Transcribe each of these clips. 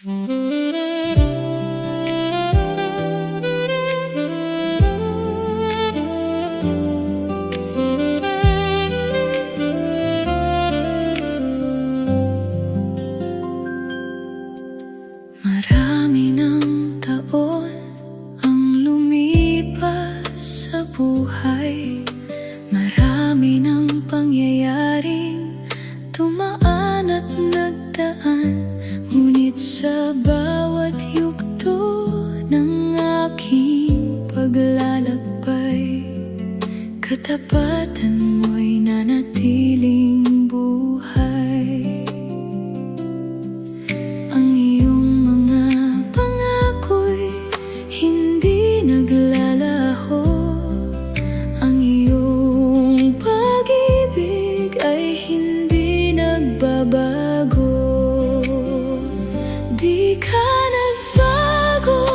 Marami ng taon ang lumipas sa buhay. Marami ng pangyayaring tumaan at nagdaan. Ngunit sa bawat yugto ng aking paglalakbay, katapatan mo'y nanatiling buhay. Ang iyong mga pangako'y hindi naglalaho. Ang iyong pag-ibig ay hindi nagbabago. Di ka nagbago,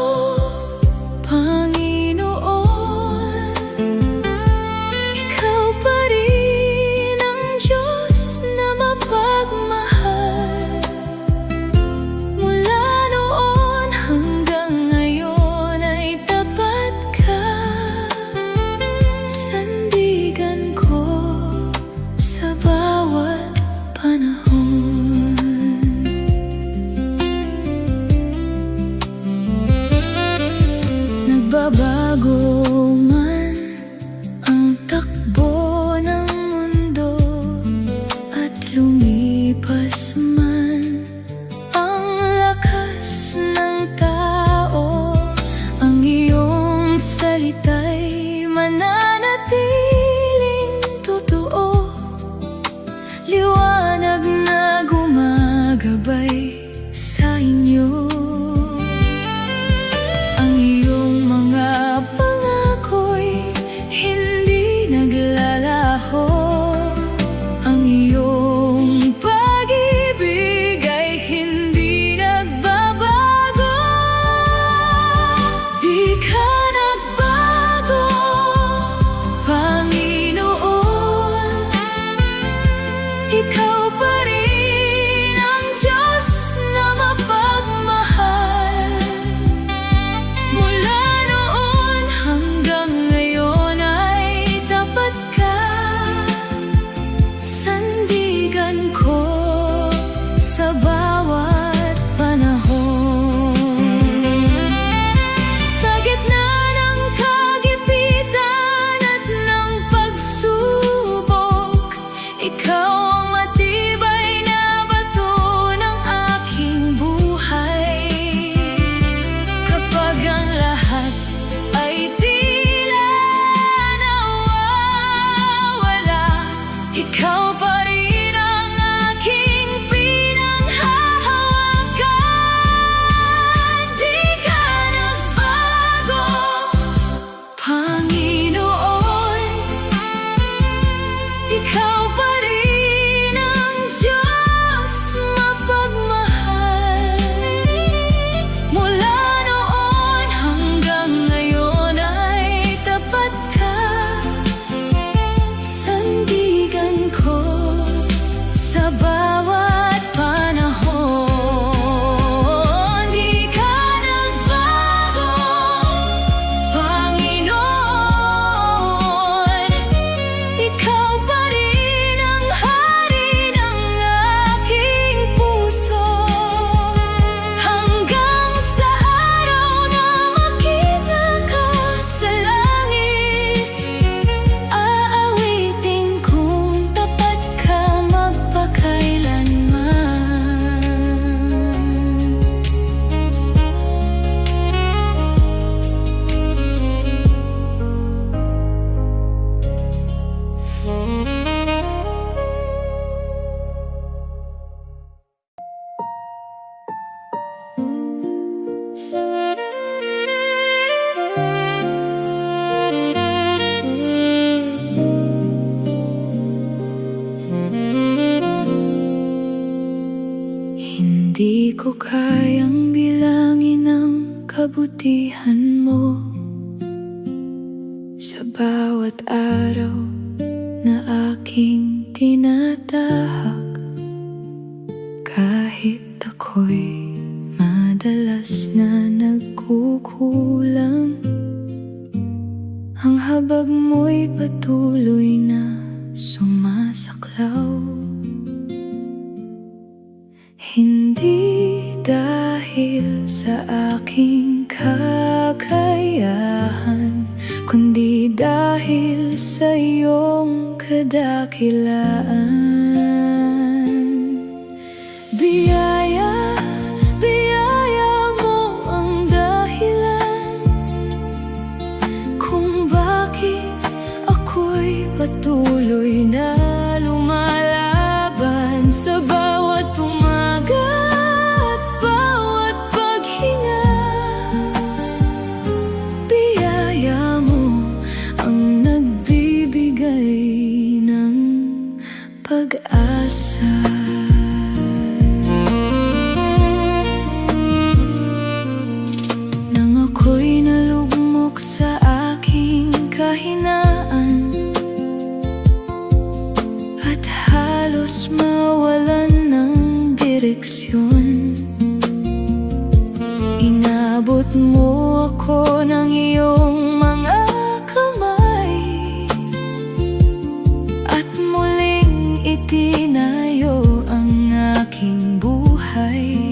Panginoon. Ikaw pa rin ang Diyos na mapagmahal. Mula noon hanggang ngayon ay tapat ka. Sandigan ko sa bawat panahon. Nagbabago man ang takbo ng mundo at lumipas man ang lakas ng tao, ang iyong salita'y mananatiling totoo. Liwanag na gumagabay sa inyo. Ang iyong mga pangako'y hindi naglalaho. Ang iyong pag-ibig ay hindi nagbabago. Di ka nagbago, Panginoon. Ikaw pa rin ang Diyos na mapagmahal. Mula noon hanggang ngayon ay tapat ka. Sandigan ko sa bawat panahon. Sa gitna ng kagipitan at ng pagsubok, ikaw ang matibay na bato ng aking buhay. Kapag ang lahat ay tila nawawala, ikaw pa rin ang aking pinanghahawakan. Di ka nagbago, Panginoon. Ikaw pa rin ang Diyos mapagmahal. Mula noon hanggang ngayon ay tapat ka. Sandigan ko sa bawat panahon. Di ka nagbago, Panginoon. Ikaw pa rin ang hari ng aking puso. Hanggang sa araw na makita ka sa langit, aawitin kong tapat ka magpakailanman. Hindi ko kayang bilangin ang kabutihan mo sa bawat araw na aking tinatahak. Kahit ako'y madalas na nagkukulang. Ang habag mo'y patuloy na sumasaklaw. Hindi dahil sa aking kakayahan, kundi dahil sa iyong kadakilaan. Biyaya, biyaya mo ang dahilan kung bakit ako'y patuloy na lumalaban sa bawat umaga at bawat paghinga. Biyaya mo ang nagbibigay ng pag-asa. Ako'y nalugmok sa aking kahinaan at halos mawalan ng direksyon. Inabot mo ako ng iyong mga kamay at muling itinayo ang aking buhay.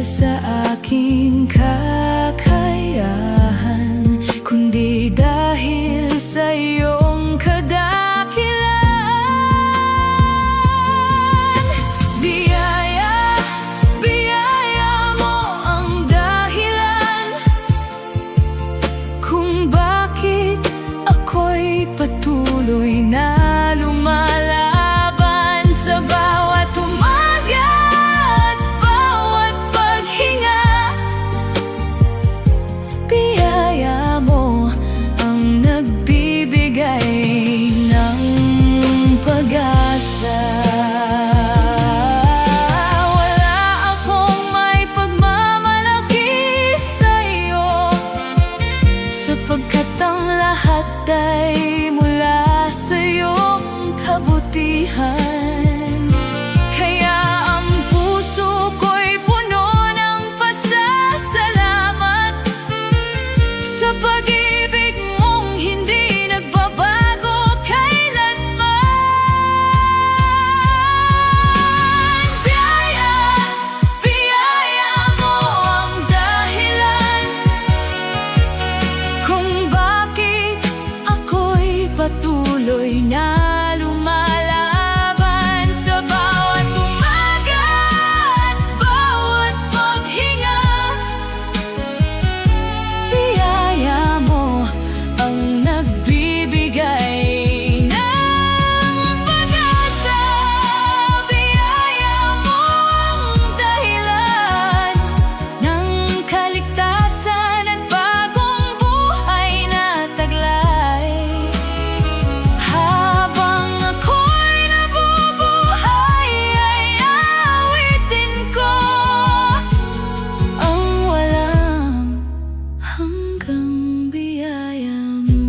Sa aking kakayahan, kundi dahil sa iyong kadakilaan. Biyaya, biyaya mo ang dahilan kung bakit ako'y patuloy na lumalaban sa bawat umaga at bawat paghinga. Biyaya mo ang nagbibigay ng pag-asa. Wala akong may pagmamalaki sa'yo, sapagkat ang lahat ay mula sa iyong kabutihan. Kaya ang puso ko'y puno ng pasasalamat sa pag-ibig mong hindi nagbabago kailanman. Biyaya, biyaya mo ang dahilan kung bakit ako'y patuloy na lumalaban sa bawat umaga at bawat paghinga. Biyaya mo ang nagbibigay ng pag-asa. Biyaya mo ang dahilan ng kaligtasan at bagong buhay na taglay. Habang ako'y nabubuhay ay awitin ko ang walang hanggang biyaya mo.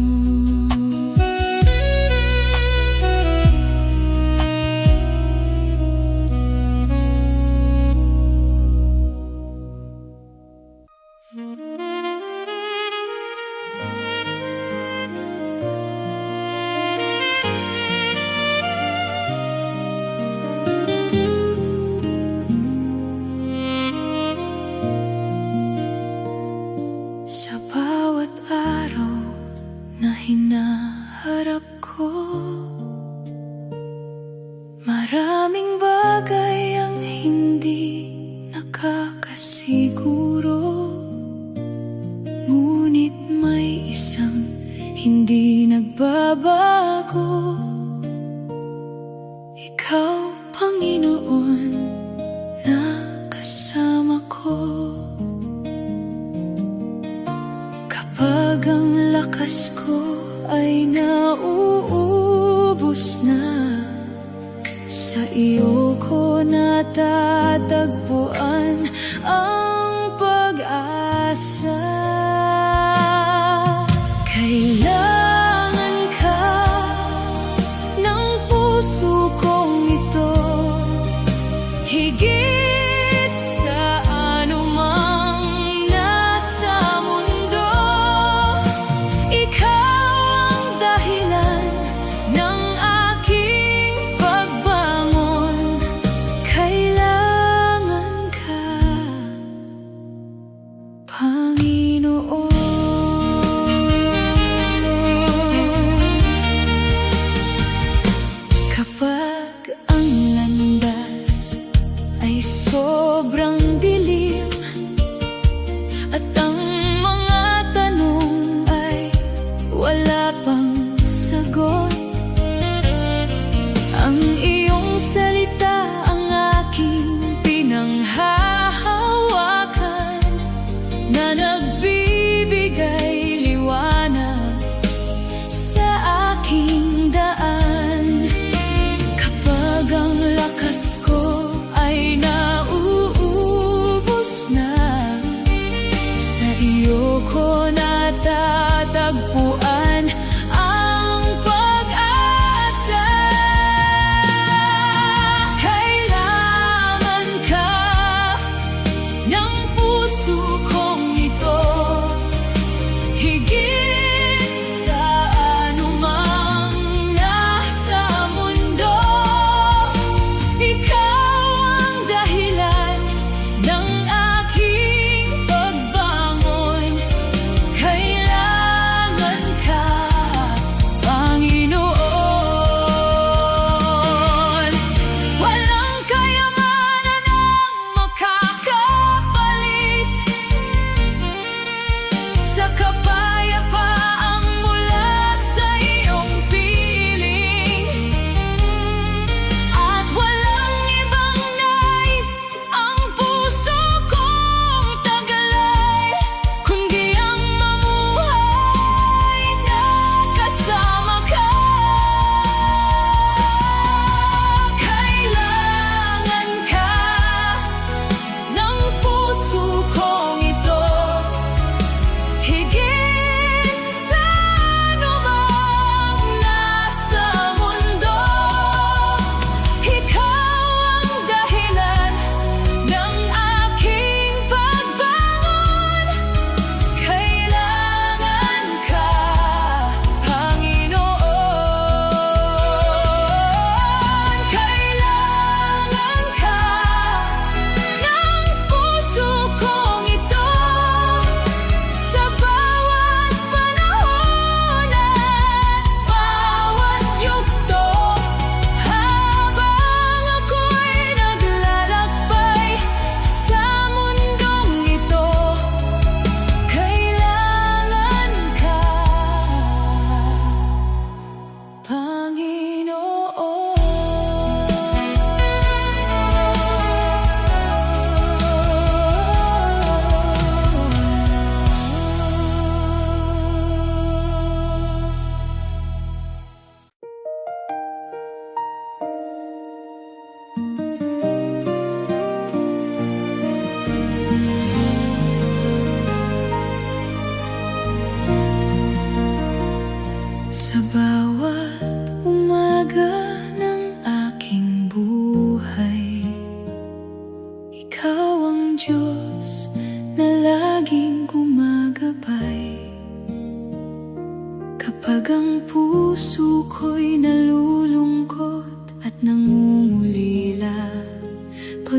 Sa bawat araw na hinaharap ko, maraming bagay ang hindi nakakasiguro. Ngunit may isang hindi nagbabago. Ikaw, Panginoon, na kasama ko. Kapag ang lakas ko ay nauubos na, sa iyo ko natatagpuan ang pag-asa. Kailangan ka ng puso kong ito.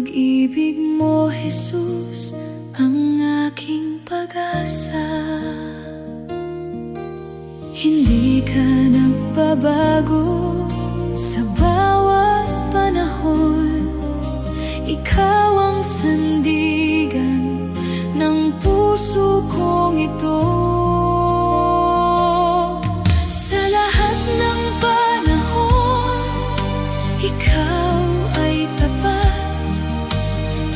Pag-ibig mo, Jesus, ang aking pag-asa. Hindi ka nagbabago sa bawat panahon. Ikaw ang sandigan ng puso kong ito. Sa lahat ng panahon, ikaw ay tapat.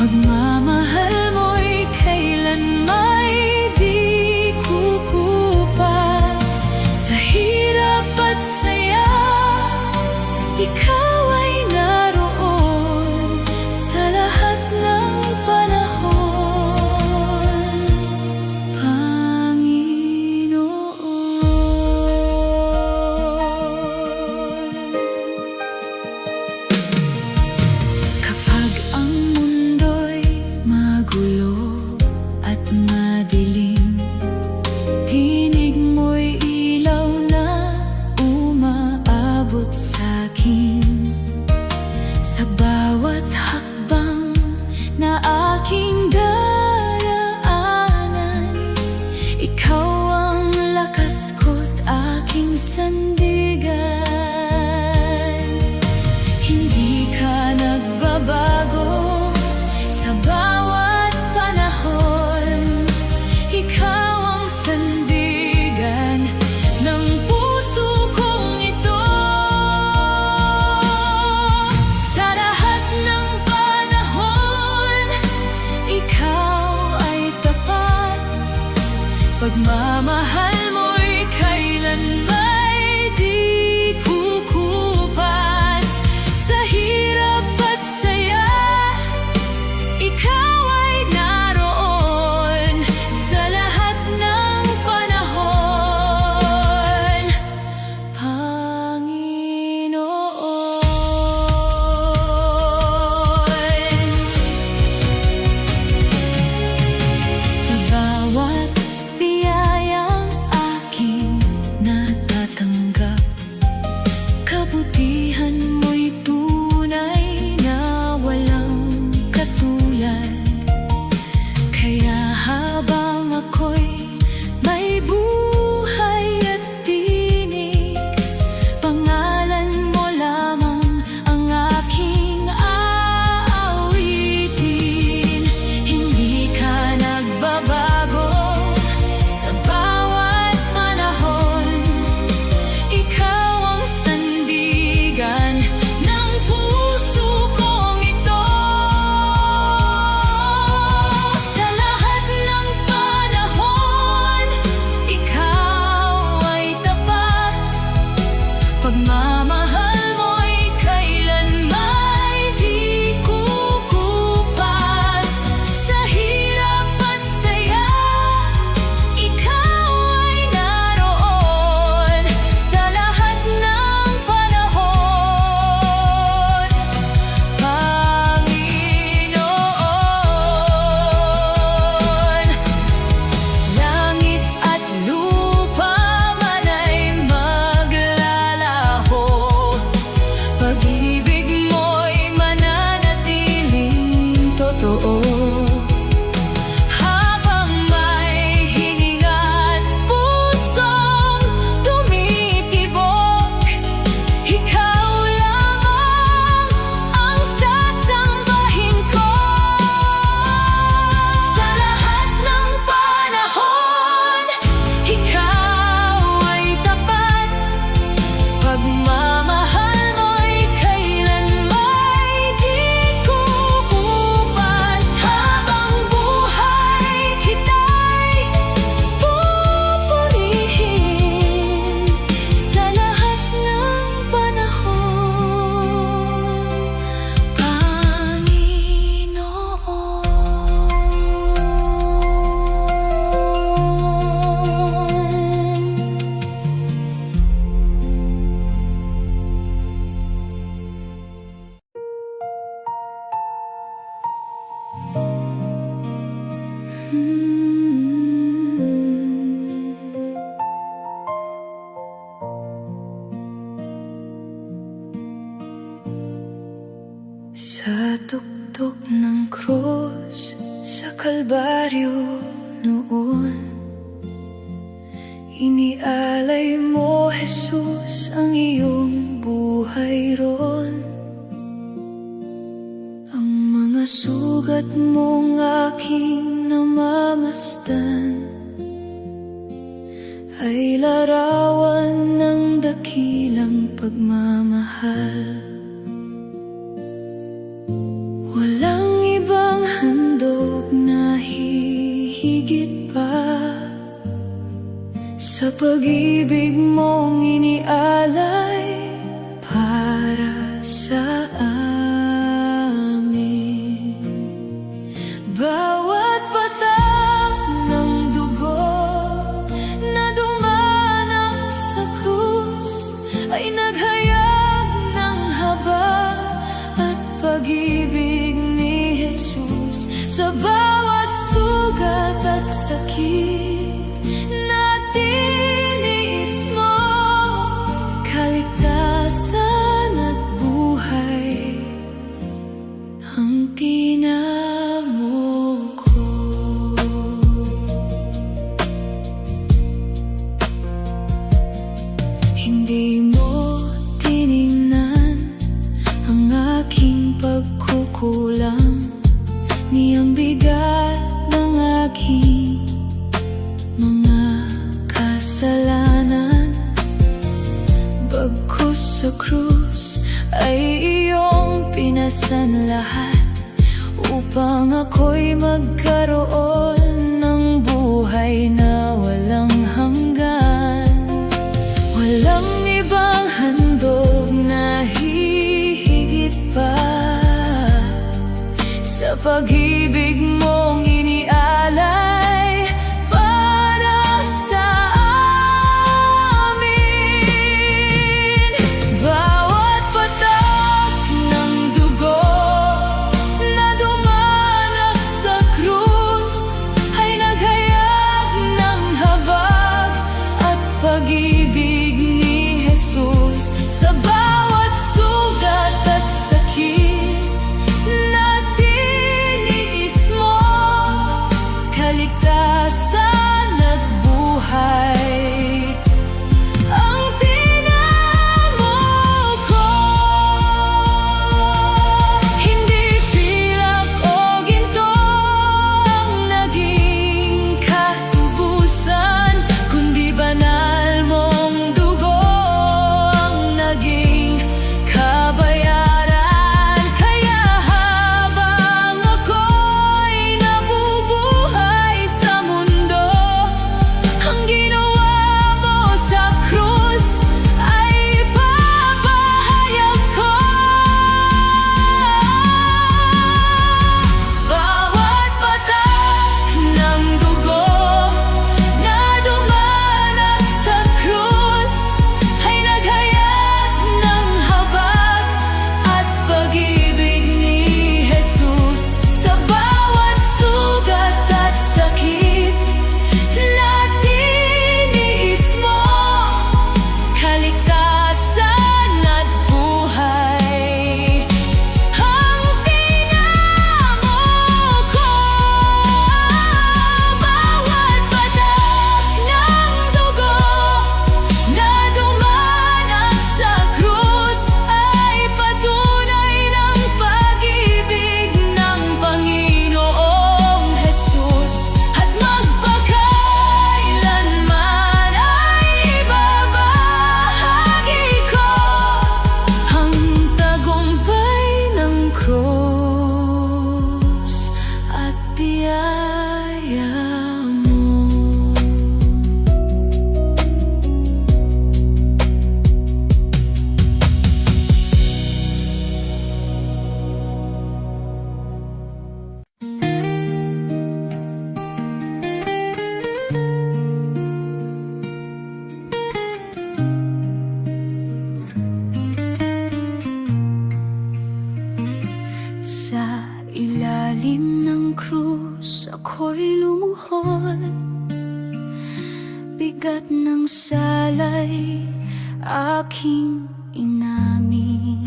Pagmamahal mo'y kailanmay di kukupas. Sa hirap at saya, ikaw ay naroon. Sa lahat ng panahon, Panginoon. Kapag ang mundo'y magulo at madilim, tinig mo'y ilaw na umaabot sa'kin. Sa bawat hakbang na aking daraanan, ikaw ang lakas ko't aking sandigan. Hindi ka nagbabago sa bawat panahon. Ikaw ang sandigan ng puso kong ito. Sa lahat ng panahon, ikaw ay tapat. Pagmamahal mo'y kailanmay di kukupas. Sa hirap at saya, ikaw ay naroon. Sa lahat ng panahon, Panginoon. Sa bawat biyayang aking natatanggap, kabutihan mo'y tunay na walang katulad. Kaya habang ako'y may buhay at tinig, pangalan mo lamang ang aking aawitin. Hindi ka nagbabago sa bawat panahon. Ikaw ang sandigan ng puso kong ito. Sa lahat ng panahon, ikaw ay tapat. Pagmamahal mo'y kailanmay di kukupas. Sa hirap at saya, ikaw ay naroon. Sa lahat ng panahon, Panginoon. Langit at lupa man ay maglalaho, pag-ibig mo'y mananatiling totoo. Habang may hininga't pusong tumitibok, ikaw lamang ang sasambahin ko. Sa lahat ng panahon, ikaw ay tapat. Pagmamahal mo'y kailanmay di kukupas. Habang buhay kita'y pupurihin. Sa lahat ng panahon, Panginoon. Sa tuktok Pagputok ng krus sa Kalbaryo noon, inialay mo, Jesus, ang iyong buhay ron. Ang mga sugat mong aking namamasdan ay larawan ng dakilang pagmamahal. Walang ibang handog na hihigit pa sa pag-ibig mong inialay para sa amin. Bawat patak ng dugo na dumanang sa krus ay naghayag ng habag at pag-ibig ni Jesus. Sa bawat sugat at sakit na tiniis mo, kaligtasan at buhay ang tinamo ko. Hindi mo tiningnan ang aking pagkukulang, ni ang bigat ng aking mga kasalanan. Bagkus sa krus ay iyong pinasan lahat upang ako'y magkaroon ng buhay na walang hanggan. Walang ibang handog na hihigit pa sa pag-ibig mong inialay para sa amin. Bawat patak ng dugo na dumanak sa krus ay naghayag ng habag at pag-ibig ni Jesus. Sa bawat sugat at sakit na tiniis mo, kaligtasan at buhay ang tinamo ko. Hindi pilak o ginto ang naging katubusan, kundi banal mong dugo ang naging kabayaran. Kaya habang ako'y nabubuhay sa mundo, ang ginawa mo sa krus ay ipapahayag ko. Bawat patak ng dugo na dumanak sa krus ay naghayag ng habag at pag-ibig ni Jesus. Sa bawat sugat at sakit na tiniis mo, kaligtasan at buhay ang tinamo ko. Bawat patak ng dugo na dumanak sa krus ay patunay ng pag-ibig ng Panginoong Jesus. At magpakailanman ay ibabahagi ko ang tagumpay ng krus at biyaya mo. Sa ilalim ng krus ako'y lumuhod, bigat ng salay aking inamin.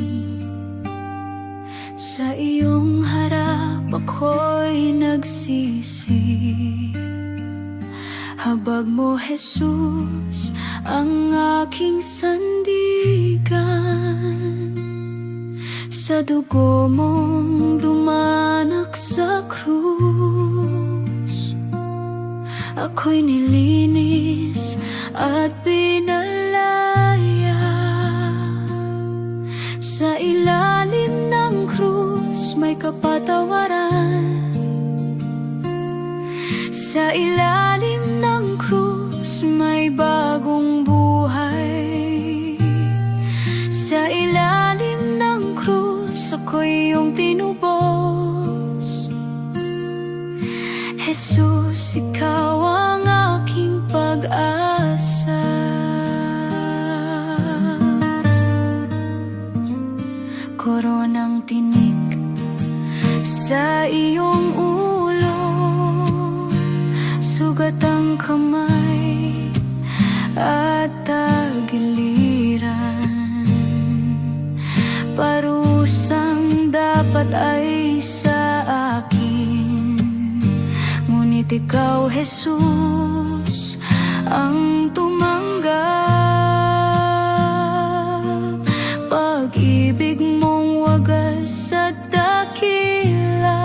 Sa iyong harap ako'y nagsisi. Habag mo, Jesus, ang aking sandigan. Sa dugo mong dumanak sa krus, ako'y nilinis at pinalaya. Sa ilalim ng krus may kapatawaran. Sa ilalim ng krus may bagong buhay. Sa ilalim ng krus ako'y iyong tinubos. Jesus, ikaw ang aking pag-asa. Koronang tinik sa iyong ulo, sugat ang kamay at tagiliran. Parusang dapat ay sa akin, ngunit ikaw, Jesus, ang tumanggap. Pag-ibig mong wagas at dakila,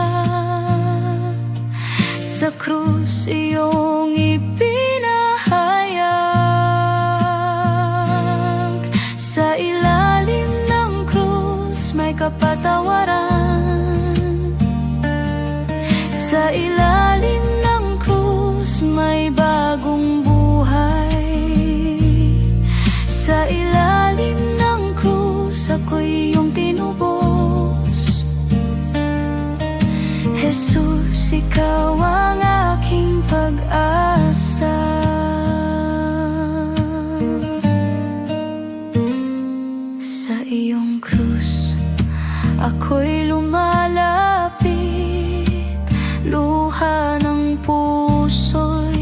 sa krus iyong ipinahayag. Sa ilalim ng krus may kapatawaran. Sa ilalim ng krus may bagong buhay. Sa ilalim ng krus ako'y iyong tinubos. Jesus, ikaw ang aking pag-asa. Sa iyong krus ako'y lumalapit, luha ng puso'y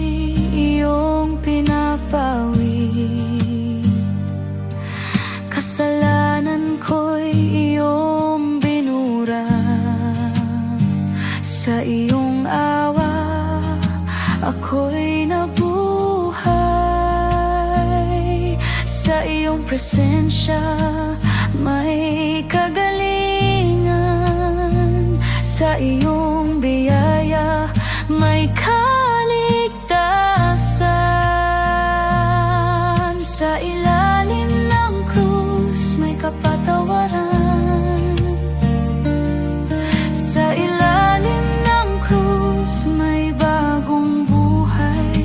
iyong pinapawid. Kasalanan ko'y iyong binura. Sa iyong awa ako'y nabuhay. Sa iyong presensya may kagalingan. Sa iyong biyaya may kaligtasan. Sa ilalim ng krus may kapatawaran. Sa ilalim ng krus may bagong buhay.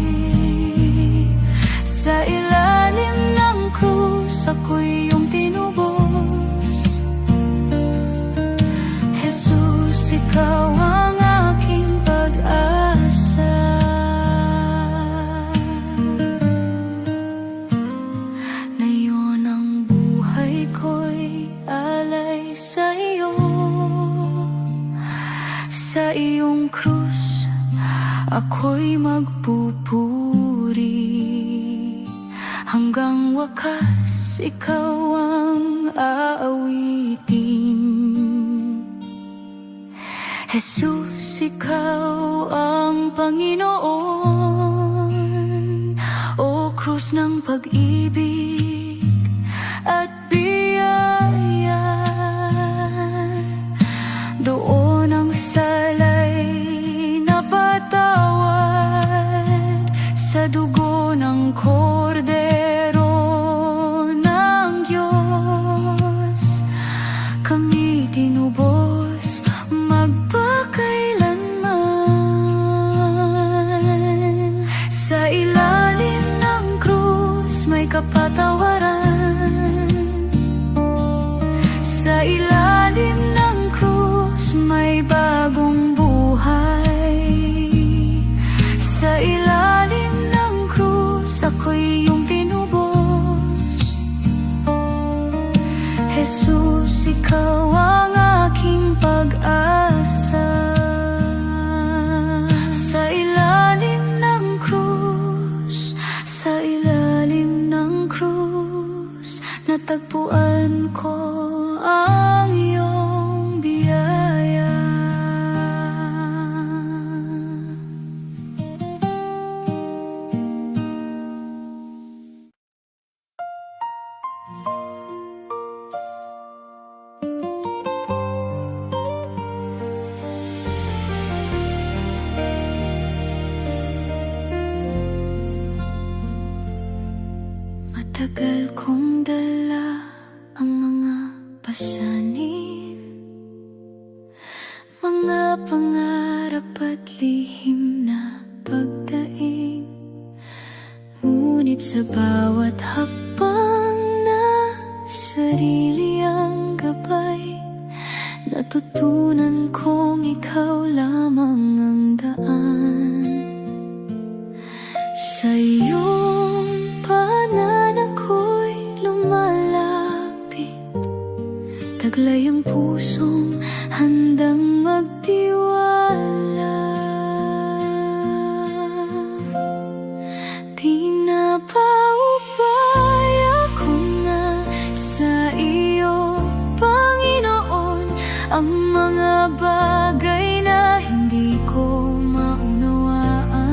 Sa ilalim ng krus ako'y iyong tinubos. Jesus, ikaw ang aking pag-asa. Ngayon ang buhay ko'y alay sa iyo. Sa iyong krus ako'y magpupuri. Hanggang wakas ikaw ang aawitin. Jesus, ikaw ang Panginoon. O krus ng pag-ibig at biyaya, doon ang salay napatawad. Sa dugo ng kordero ng Diyos kami tinubos magpakailanman. Sa ilalim ng krus may kapatawaran. Sa ilalim ng krus may bagong buhay. Sa ilalim ng krus ako'y iyong tinubos. Jesus, ikaw ang aking pag-asa. Sa ilalim ng krus, sa ilalim ng krus, natagpuan ko ang iyong biyaya. mga pangarap at lihim na pagdaing. Ngunit sa bawat hakbang na sarili ang gabay, natutunan kong ikaw lamang ang daan. Sa iyong paanan ako'y lumalapit, taglay ang pusong handang magtiwala. Pinapaubay ako na sa iyo, Panginoon, ang mga bagay na hindi ko maunawaan.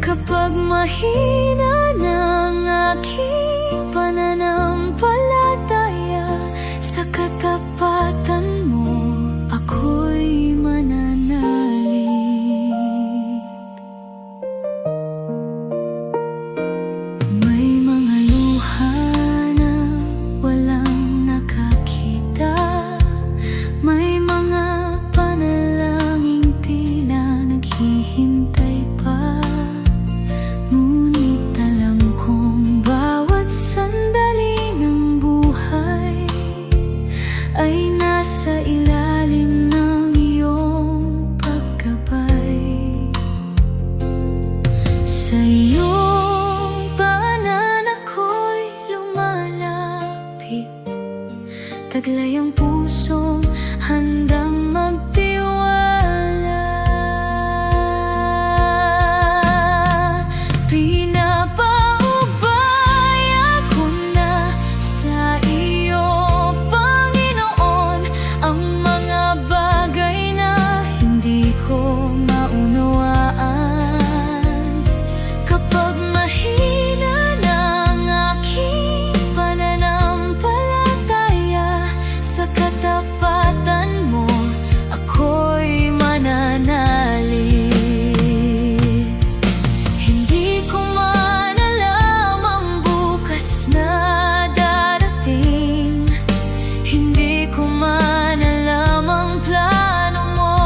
Kapag mahina ng aking pananampalataya, sa katapatan mo ako'y mananalig. May mga luha na walang nakakita, may mga panalangin tila naghihintay pa. Ngunit alam kong bawat sandali ng buhay ay nasa ilalim ng iyong paggabay. Sa iyong paanan ako'y lumalapit, taglay ang pusong handang magtiwala. Pinapaubay ako na sa iyo, Panginoon, ang mga bagay na hindi ko maunawaan. Kapag mahina ng aking pananampalataya, sa katapatan mo ako'y mananalig. Hindi ko man alam ang bukas na darating, hindi ko man alam ang plano mo.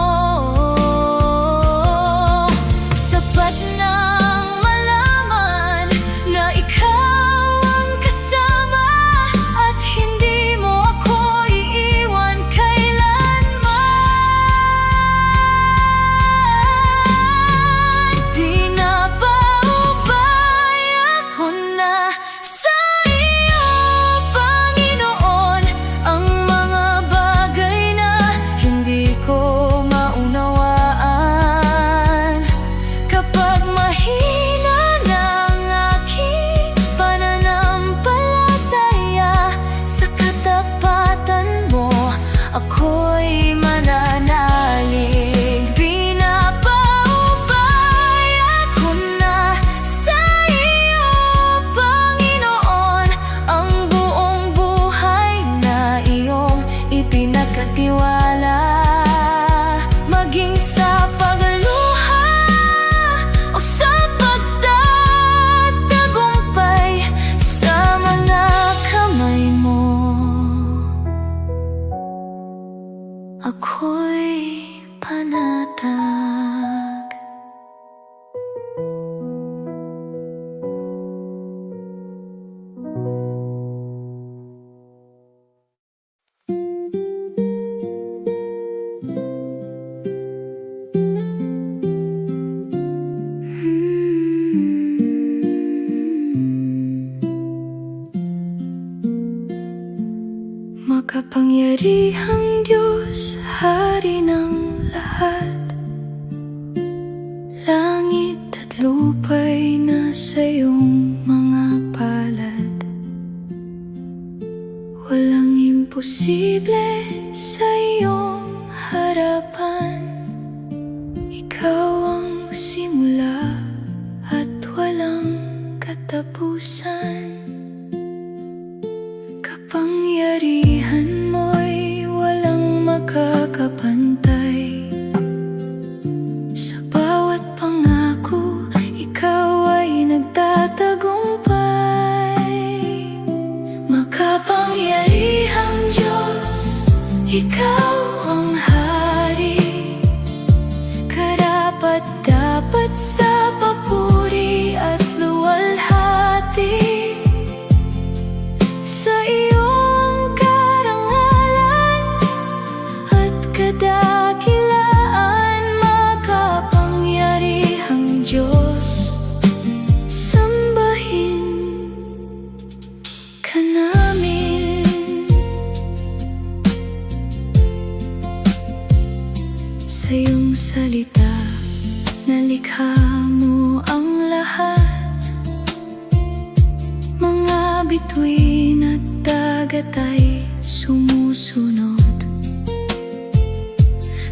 Sapat nang malaman na ikaw ang kasama at hindi mo ako iiwan kailanman. Pinapaubay ako na sa iyo, Panginoon, ang mga bagay na hindi ko maunawaan. Kapag mahina ng aking pananampalataya, sa katapatan mo ako'y mananalig. Pinapaubay ako na sa iyo, Panginoon, ang buong buhay na iyong ipinagkatiwala. Maging sa pagluha o sa pagtatagumpay, sa mga kamay mo ako'y panatag. Makapangyarihang Diyos, Hari ng lahat, langit at lupa'y nasa iyong mga palad. Walang imposible sa iyong harapan. Ikaw ang simula at walang katapusan. Kapangyarihan mo'y walang makakapantay. Sa bawat pangako, ikaw ay nagtatagumpay. Makapangyarihang Diyos, ikaw ang Sa iyong salita, nalikha mo ang lahat. Mga bituin at dagat ay sumusunod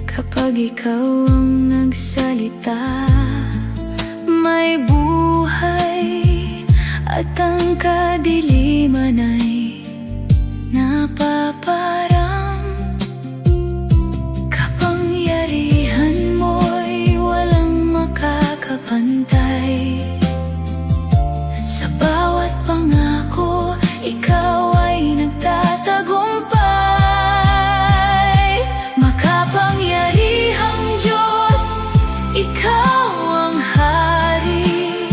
kapag ikaw ang nagsalita. May buhay at ang kadiliman ay napaparang. Kapangyarihan mo'y walang makakapantay. Sa bawat pangako, ikaw ay nagtatagumpay. Makapangyarihang Diyos, ikaw ang hari,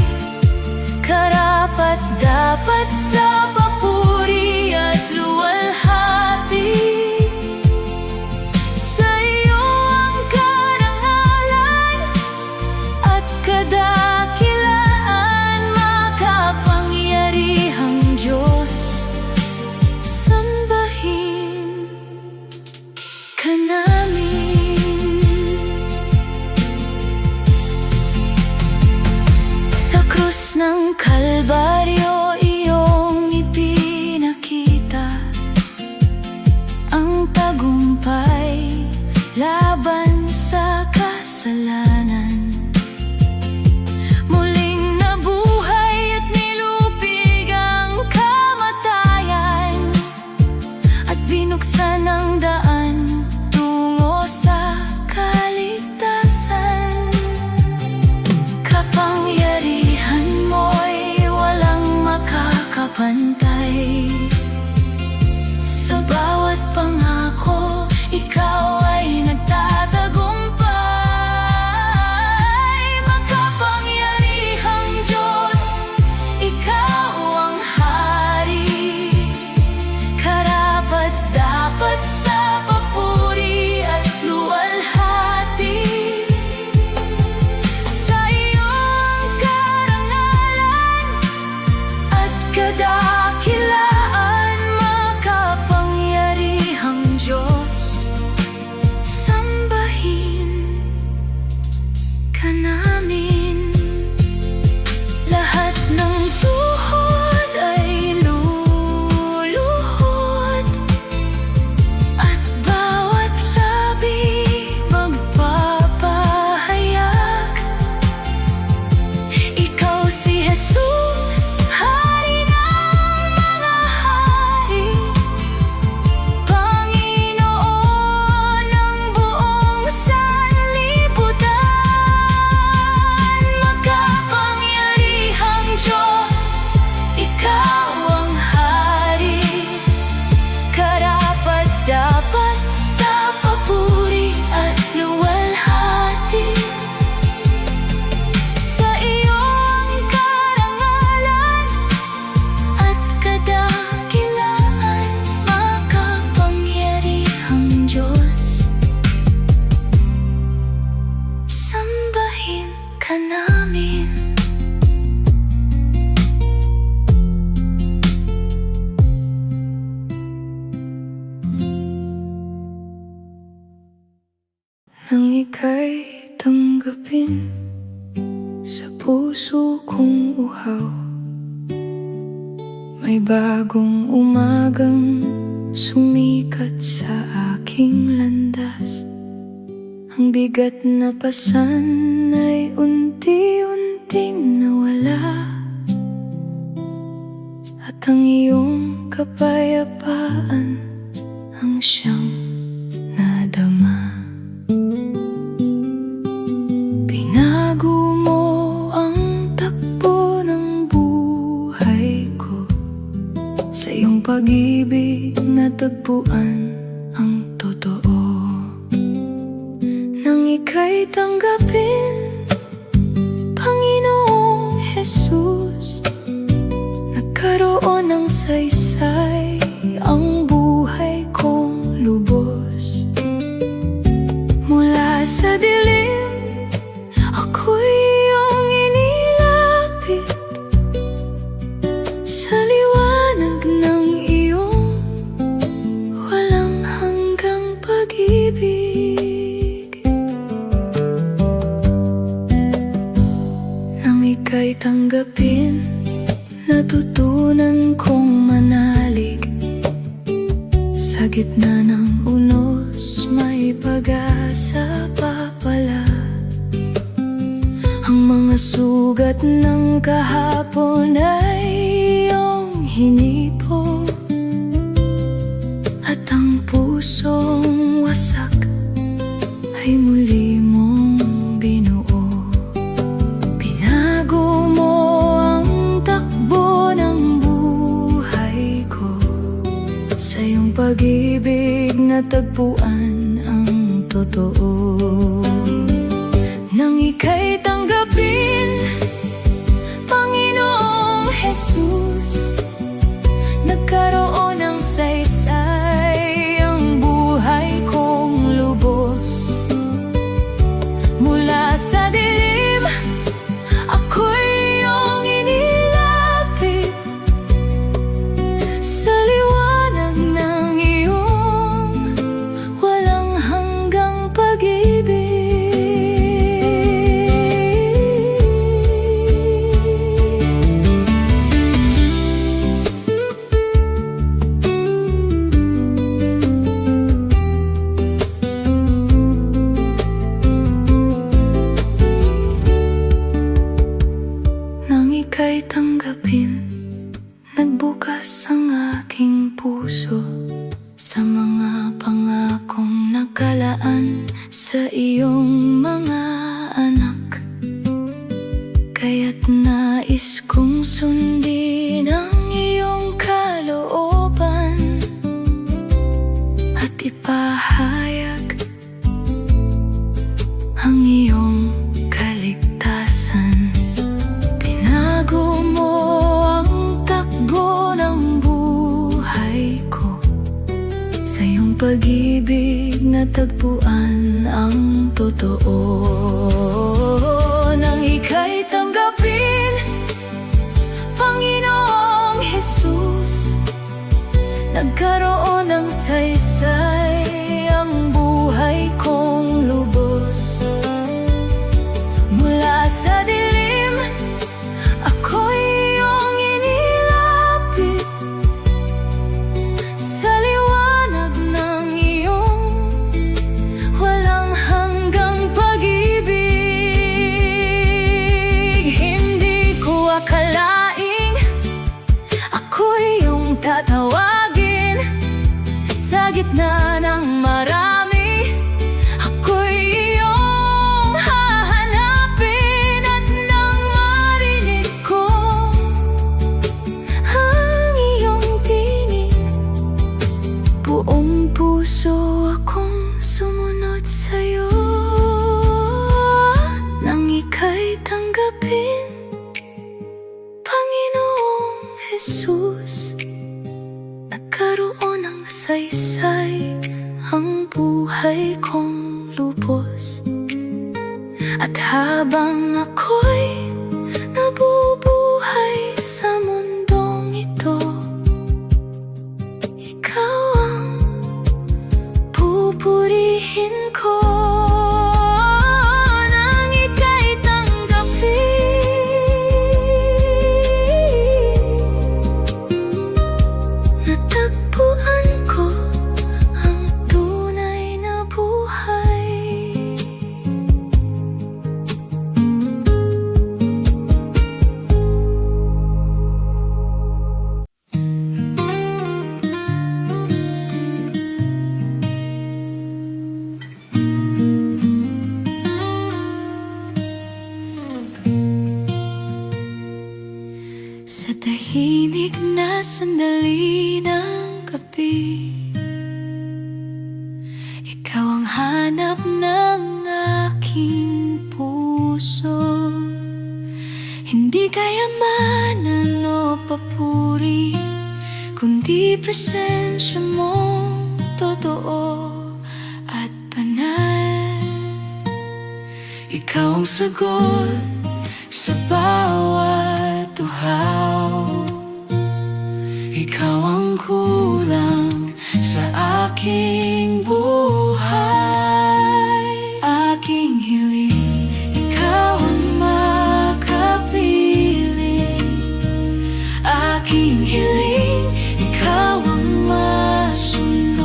karapat-dapat sa papuri at luwalhati. Sa iyo ang karangalan at kadakilaan. Makapangyarihang Diyos, sambahin ka namin. Sa krus ng Kalbaryo, iyong ipinakita ang tagumpay laban sa kasalanan. Muling nabuhay at nilupig ang kamatayan, at binuksan ang daan tungo sa kaligtasan. Kapangyarihan mo'y walang makakapantay. Sa bawat pangako, ikaw ay nagtatagumpay. Makapangyarihang Diyos, ikaw ang hari, karapat-dapat sa papuri at luwalhati. Sa iyo ang karangalan at kadakilaan. Makapangyarihang Diyos, sambahin ka namin. Lahat ng tuhod ay luluhod, at bawat labi magpapahayag. Ikaw si Jesus, Hari ng mga hari, Panginoon ng buong sanlibutan. Makapangyarihang Diyos, ikaw ang hari, karapat-dapat sa papuri at luwalhati. Sa iyo ang karangalan at kadakilaan. Makapangyarihang Diyos, sambahin ka namin. Nang ika'y tanggapin sa puso kong uhaw, may bagong umagang sumikat sa aking landas. Ang bigat na pasan ay unti-unting nawala, at ang iyong kapayapaan ang siyang nadama. Binago mo ang takbo ng buhay ko, sa iyong pag-ibig natagpuan ang totoo. Nang ika'y tanggapin, Panginoong Jesus, nagkaroon ng saysay ang buhay kong lubos. Mula sa dilim, ako'y iyong inilapit, sa liwanag ng iyong walang hanggang pag-ibig. pag-asa pa pala. Ang mga sugat ng kahapon ay iyong hinipo, at ang pusong wasak ay muli mong binuo. Binago mo ang takbo ng buhay ko, sa iyong pag-ibig natagpuan ang totoo. Nang ika'y tanggapin, Panginoong Jesus, nagkaroon ng saysay ang buhay kong lubos. Mula sa dilim, ako'y iyong inilapit, sa liwanag ng iyong walang hanggang pag-ibig. Ika'y tanggapin, nagbukas ang aking puso sa mga pangakong nakalaan sa iyong mga anak. Kaya't nais kong sundin ang iyong kalooban at ipahayag ang iyong kaligtasan. Binago mo ang takbo ng buhay ko, sa iyong pag-ibig natagpuan ang totoo. Nang ika'y tanggapin, Panginoong Jesus, nagkaroon ng saysay ang buhay kong lubos. Mula sa dilim, ako'y iyong inilapit, sa liwanag ng iyong walang hanggang pag-ibig. Hindi ko akalaing ako'y iyong tatawagin sa gitna ng marami. Ako'y iyong hahanapin, at nang marinig ko ang iyong tinig, buong puso akong sumunod sa'yo. Nang ika'y tanggapin, Panginoong Jesus, nagkaroon ng saysay ang buhay kong lubos. At habang ako'y nabubuhay sa mundong ito, ikaw ang pupurihin ko. Nang ika'y tanggapin, natagpuan ko ang tunay na buhay. Sa tahimik na sandali ng gabi, ikaw ang hanap ng aking puso. Hindi kayamanan o papuri, kundi presensya mo totoo at banal. Ikaw ang sagot sa bawat uhaw, ikaw ang kulang sa aking buhay. Aking hiling, ikaw ang makapiling. Aking hiling, ikaw ang masunod.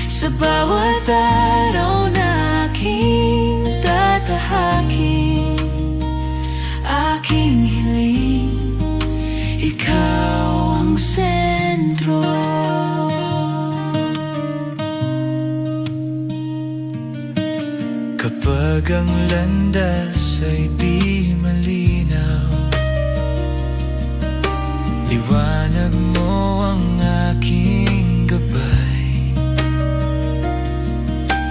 Sa Kapag ang landas ay di malinaw, liwanag mo ang aking gabay.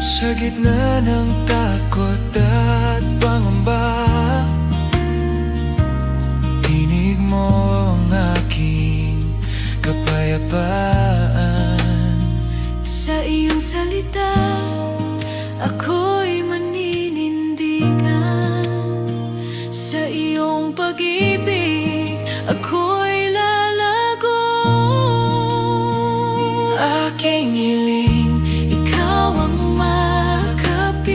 Sa gitna ng takot at pangamba, tinig mo ang aking kapayapaan. Sa iyong salita, ako'y maninindigan. Sa iyong pag-ibig, ako'y lalago. Aking hiling, Ikaw ang makapiling.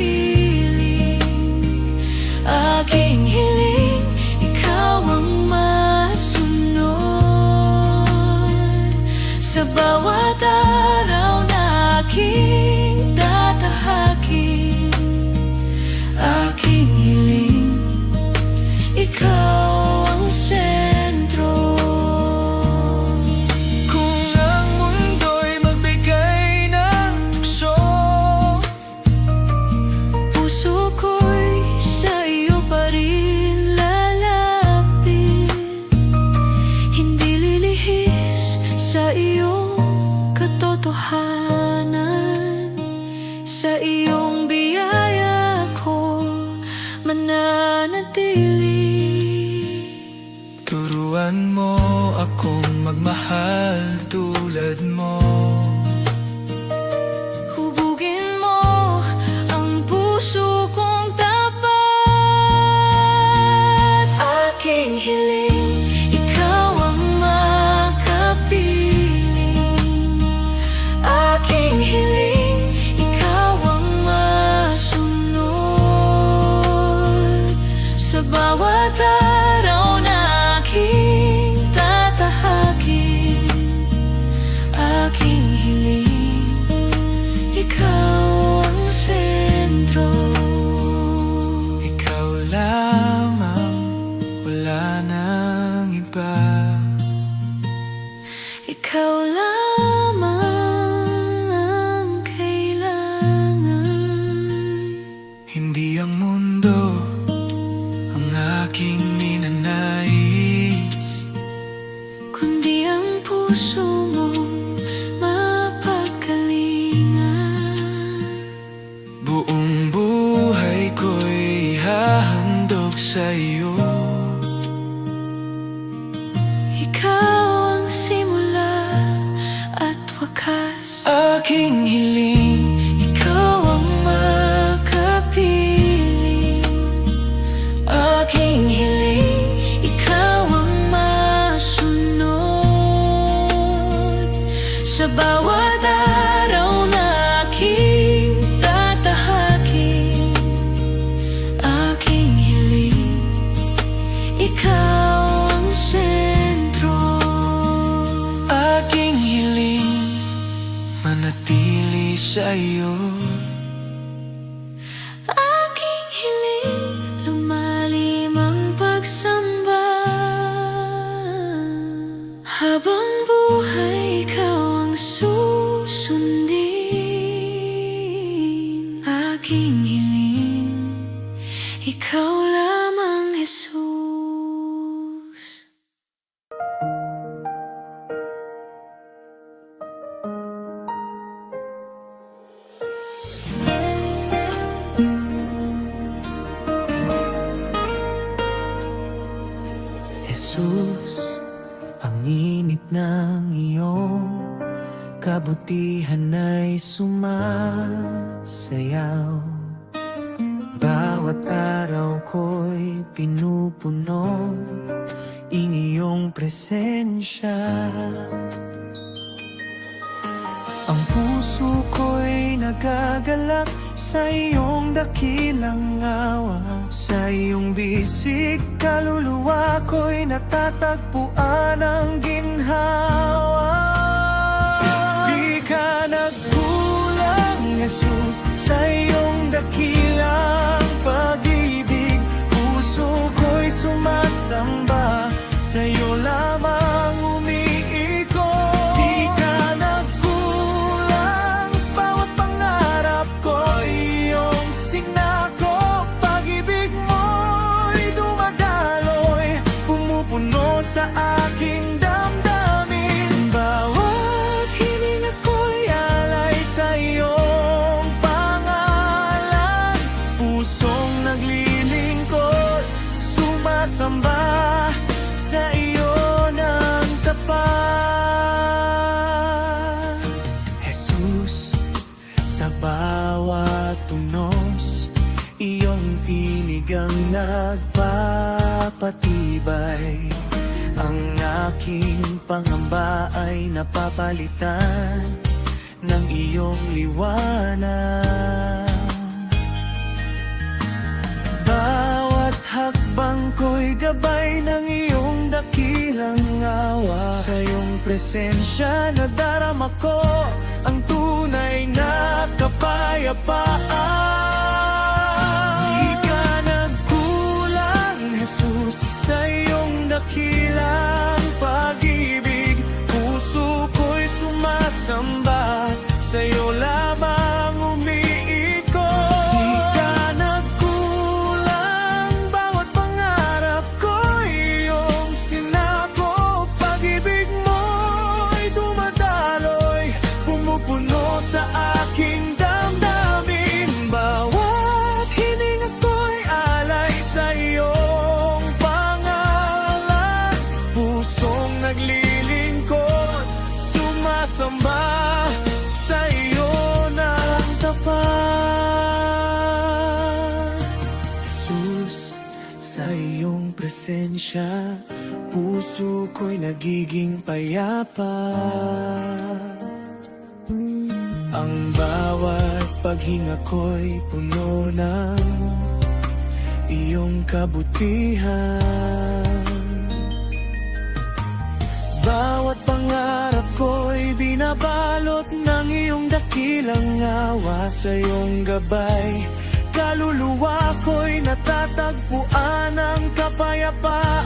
Aking hiling, ikaw ang masunod. Sa bawat araw na aking tatahakin, aking hiling, ikaw ang sentro. kung ang mundo'y magbigay ng tukso, Puso ko'y sa iyo pa rin lalapit, hindi lilihis sa iyong katotohanan. Sa iyong biyaya ko mananatili. turuan mo akong magmahal tulad mo. Hubugin mo ang puso kong tapat. Aking hiling, ikaw ang makapiling. Aking hiling, ikaw ang masunod. Sa bawat araw na aking tatahakin, aking hiling, ikaw ang sentro. Ikaw lamang, wala nang iba. Ikaw lamang ang kailangan. Hindi ang mundo ang aking ninanais, Kundi ang puso mong mapagkalingan. buong buhay ko'y hahandog sa iyo. Ikaw ang simula at wakas. Aking hiling, Ikaw ang makapiling. Aking hiling, ikaw ang masunod. Sa bawat araw na aking tatahakin, aking hiling, ikaw ang sentro. aking hiling, manatili sa iyo. Aking hiling, lumalim ang pagsamba. Habang buhay, ikaw ang susundin. Aking hiling, ikaw lamang, Jesus. Jesus, ang init ng iyong kabutihan ay sumasayaw. Bawat araw ko'y pinupuno ng iyong presensya. Ang puso ko'y nagagalak sa iyong dakilang awa. Sa iyong bisig, kaluluwa ko'y natatagpuan ang ginhawa. Di ka nagkulang, Jesus, sa iyong dakilang pag-ibig. Puso ko'y sumasamba, sa iyo lamang umiikot. Di ka nagkulang, bawat pangarap ko iyong sinakop. Sa bawat tunos, iyong tinig ang nagpapatibay. Ang aking pangamba ay napapalitan ng iyong liwanag. Bawat hakbang ko'y gabay ng iyong dakilang awa. Sa iyong presensya nadarama ko ang tunay na kapayapaan. Di ka nagkulang, Jesus, sa iyong dakilang pag-ibig. Puso ko'y sumasamba, sa iyo lamang umiikot. Di ka nagkulang, bawat pangarap ko'y iyong sinako. Pag-ibig mo'y dumadaloy, pumupuno sa aking damdamin. Bawat hininga ko'y alay sa iyong pangalan. Pusong naglilingkod, sumasamba, sa iyo ng tapat. Jesus, sa iyong presensya, puso ko'y nagiging payapa. Ang bawat paghinga ko'y puno ng iyong kabutihan. Bawat pangarap ko'y binabalot ng iyong dakilang awa. Sa iyong gabay, kaluluwa ko'y natatagpuan ng kapayapaan.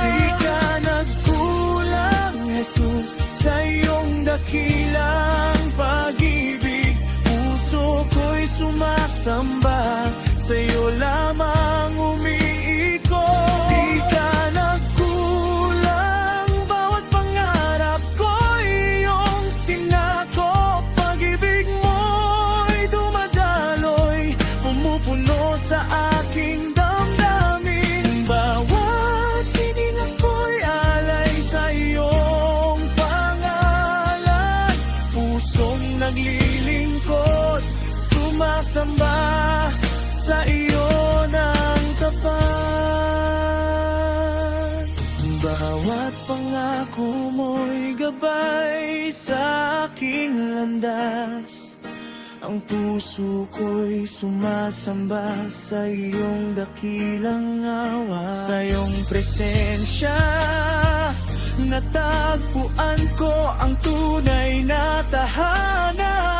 Di ka nagkulang, Jesus, sa iyong dakilang pag-ibig. Puso ko'y sumasamba, sa iyo lamang umiikot. Di ka nagkulang, bawat pangarap ko'y iyong sinako. Pag-ibig mo'y dumadaloy, pumupuno sa aking damdamin. Bawat hininga ko'y alay sa iyong pangalan. Pusong naglilingkod, sumasamba, sa iyo ng tapat. Bawat pangako mo'y gabay sa aking landas. Ang puso ko'y sumasamba, sa iyong dakilang awa. Sa iyong presensya, natagpuan ko ang tunay na tahanan.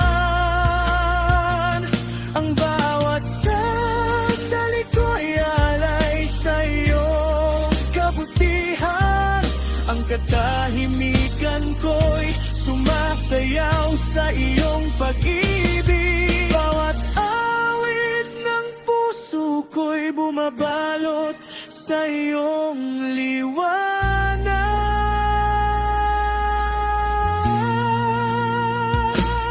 Ang bawat sandali ko'y alay sa iyong kabutihan. Ang katahimikan ko'y sumasayaw sa iyong pag-ibig. Bawat awit ng puso ko'y bumabalot sa iyong liwanag.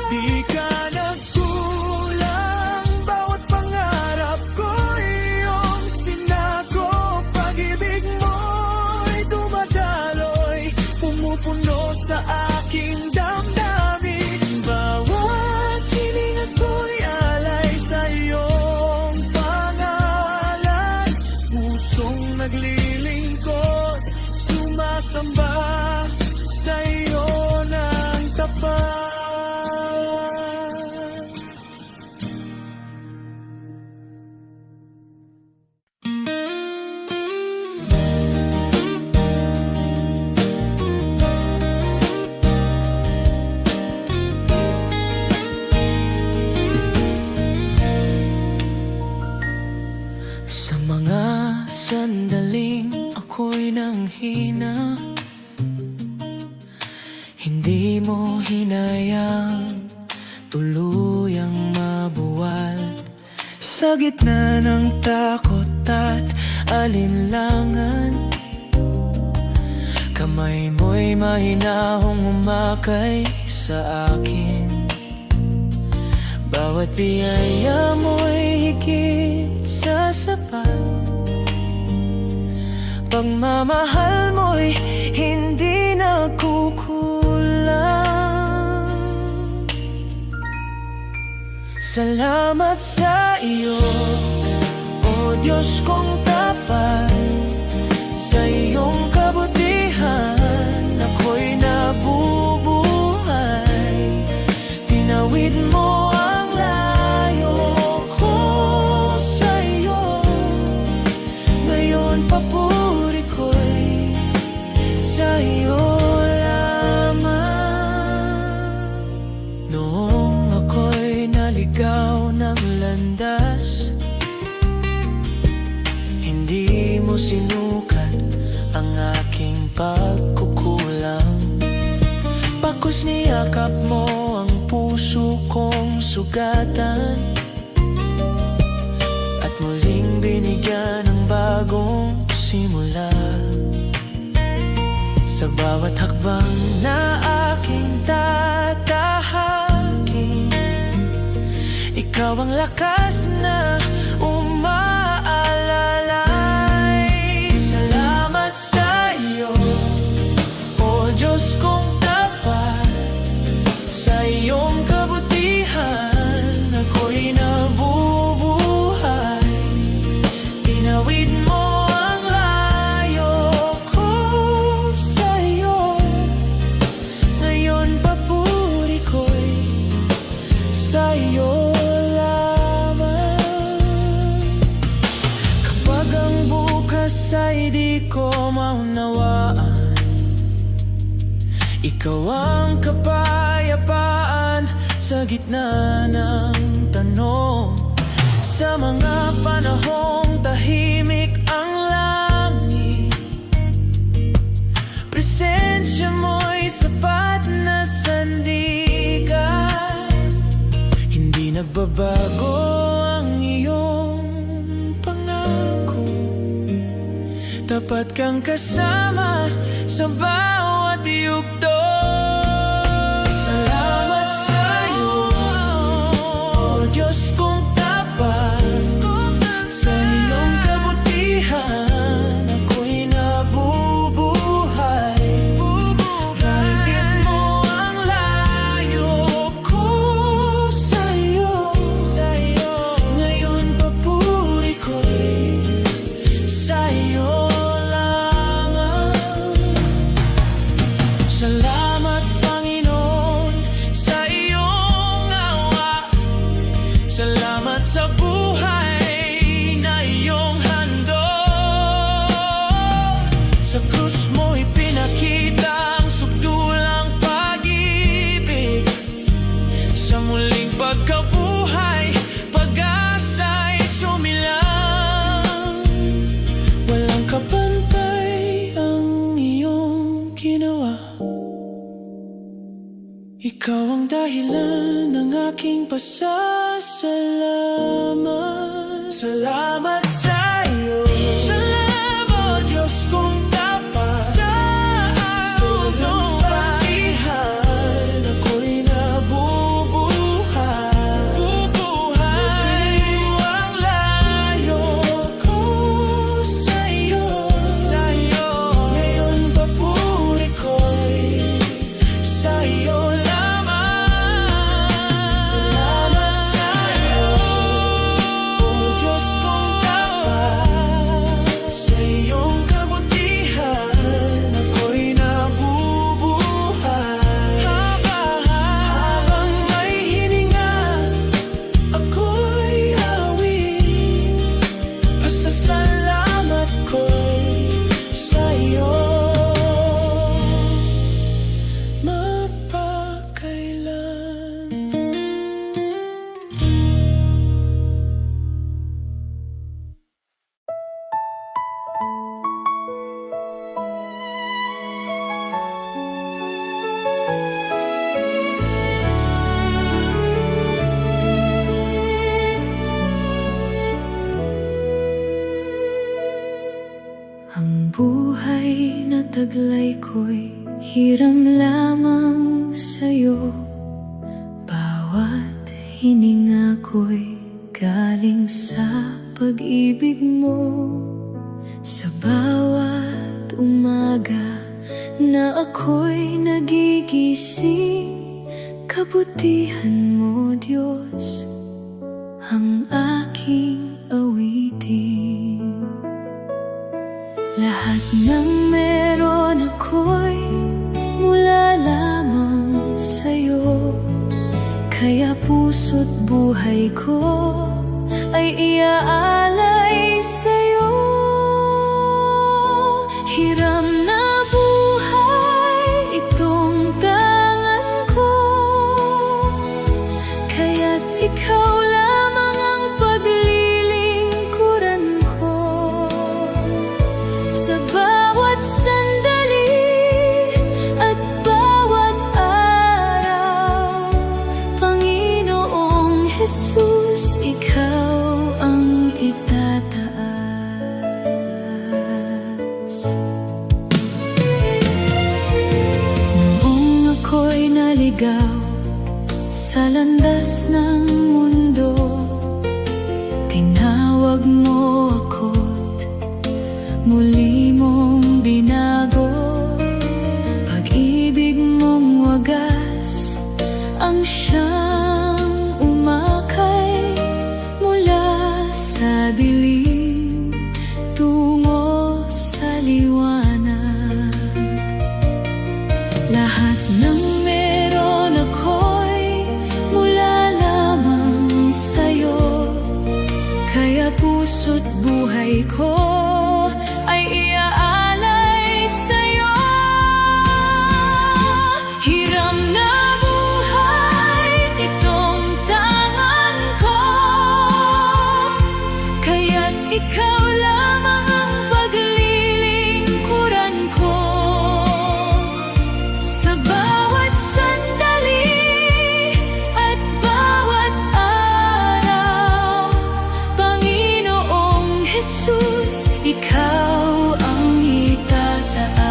Di ka nagkulang, bawat pangarap ko'y iyong sinako. Pag-ibig mo'y dumadaloy, pumupuno sa aking damdamin. Bawat hininga ko'y alay sa iyong pangalan. Pusong naglilingkod, sumasamba, sa iyo ng tapat. Sa mga sandaling ako'y nanghina, hindi mo hinayang tuluyang mabuwal. Sa gitna ng takot at alinlangan, kamay mo'y mahinahong umakay sa akin. Bawat biyaya mo'y higit sa sapat. Pagmamahal mo'y hindi nagkukulang. Salamat sa iyo, O Diyos kong tapat. Sa iyong kabutihan ako'y nabubuhay. Tinawid mo ang layo ko sa iyo. Ngayon papuri ko'y sa iyo lamang. Noong ako'y naligaw ng landas, hindi mo sinukat ang aking pagkukulang. Pakos niyakap mo ang puso kong sugatan, at muling binigyan ng bagong simula. Sa bawat hakbang na aking tatahakin, ikaw ang lakas na umaalalay. Salamat sa iyo, O Diyos kong tapat. Sa iyong kabutihan ako'y nabubuhay. Tinawid mo ang layo ko sa iyo. Ngayon papuri ko'y sa iyo lamang. Kapag ang bukas ay di ko maunawaan, ikaw ang kapayapaan sa gitna ng tanong. Sa mga panahong tahimik ang langit, presensya mo'y sapat na sandigan. Hindi nagbabago ang iyong pangako, tapat kang kasama sa bawat yugto. Salamat sa iyo, O Diyos kong tapat. Sa iyong kabutihan ako'y nabubuhay. Kahit mo ang layo ko sa iyo. Ngayon papuri ko'y sa iyo lamang. Salamat Panginoon sa iyong awa. Salamat sa buhay na iyong handog. Sa krus mo'y pinakita ang subdulang pag-ibig. Sa muling pagkabuhay, pag-asa'y sumilang. Walang kapantay ang iyong ginawa. Ikaw ang dahilan ng aking pasasalamat. Salamat sa iyo, salamat, O Diyos kong tapat. Sa iyong patihan ako'y nabubuhay. Tinawid mo ang layo ko sa iyo. Ngayon papuri ko'y sa iyo lamang. Salamat sa iyo, O Diyos kong tapat. Sa iyong kabutihan ako'y nabubuhay. Habang may hininga ako'y awit. Pasasalamat ko'y sa iyo mapagkailan. Ang buhay na taglay ko'y hiram lamang sa'yo. Bawat hininga ko'y galing sa pag-ibig mo. Sa bawat umaga na ako'y nagigising, kabutihan mo, Diyos, Kaya puso't buhay ko ay iaalay sa'yo. Hiram na buhay itong tangan ko, kaya't ikaw lamang ang paglilingkuran ko. Sa bawat sandali at bawat araw, Panginoong Jesus, ikaw ang itataas. Noong ako'y naligaw sa landas ng mundo, tinawag mo ako't muli mong binago. Pag-ibig mong wagas ang siyang umakay mula sa dilim tungo sa liwanag. Lahat ng meron ako'y mula lamang sa'yo, kaya puso't buhay ko ay iaalay sa'yo. Hiram na buhay itong tangan ko, kaya't ikaw lamang ang paglilingkuran ko. Sa bawat sandali at bawat araw, Panginoong Jesus, ikaw ang itataas.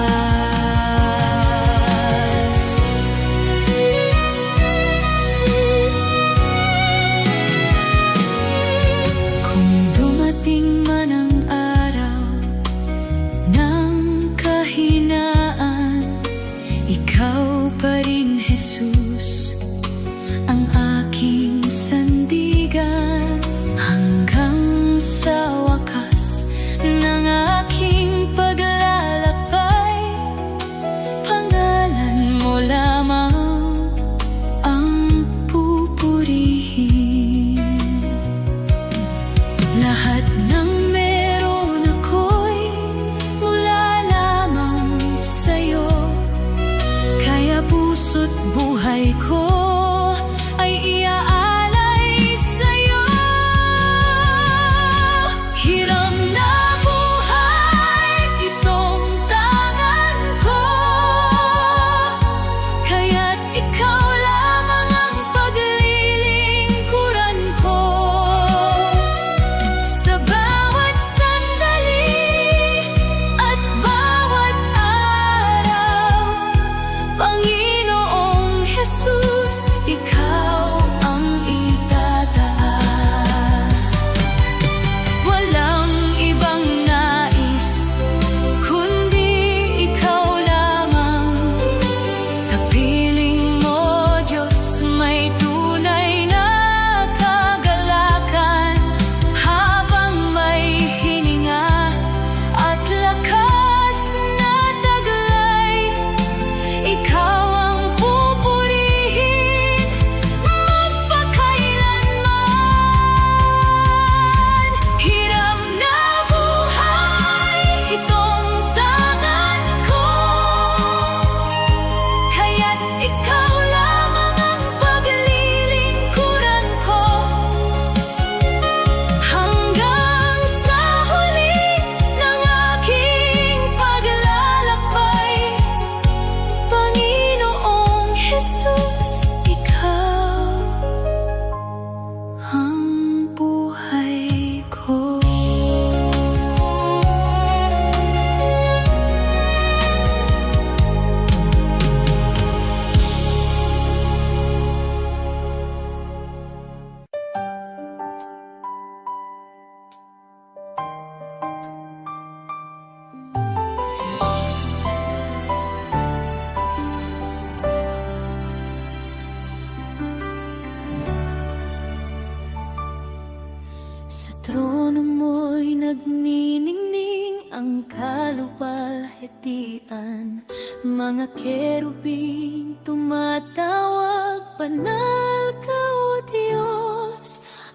Kung dumating man ang araw ng kahinaan, ikaw pa rin, Jesus, ang aking sandigan. Hanggang sa wakas ng aking paglalakbay, pangalan mo lamang ang pupurihin. Lahat ng meron ako'y mula lamang sa'yo, kaya puso't buhay ko ay iaalay sa'yo. Hiram na buhay itong tangan ko, kaya't ikaw lamang ang paglilingkuran ko. Sa bawat sandali at bawat araw, Panginoong Jesus, ikaw ang itataas. Walang ibang nais kundi ikaw lamang. Sa piling mo, Diyos, may tunay na kagalakan. Habang may hininga at lakas na taglay, ikaw ang pupurihin magpakailanman. Hiram na buhay itong tangan ko, kaya't ikaw lamang ang paglilingkuran ko. Hanggang sa huli ng aking paglalakbay, Panginoong Jesus, ikaw ang buhay ko. Sa trono mo'y nagniningning ang kaluwalhatian. Mga kerubing tumatawag, banal ka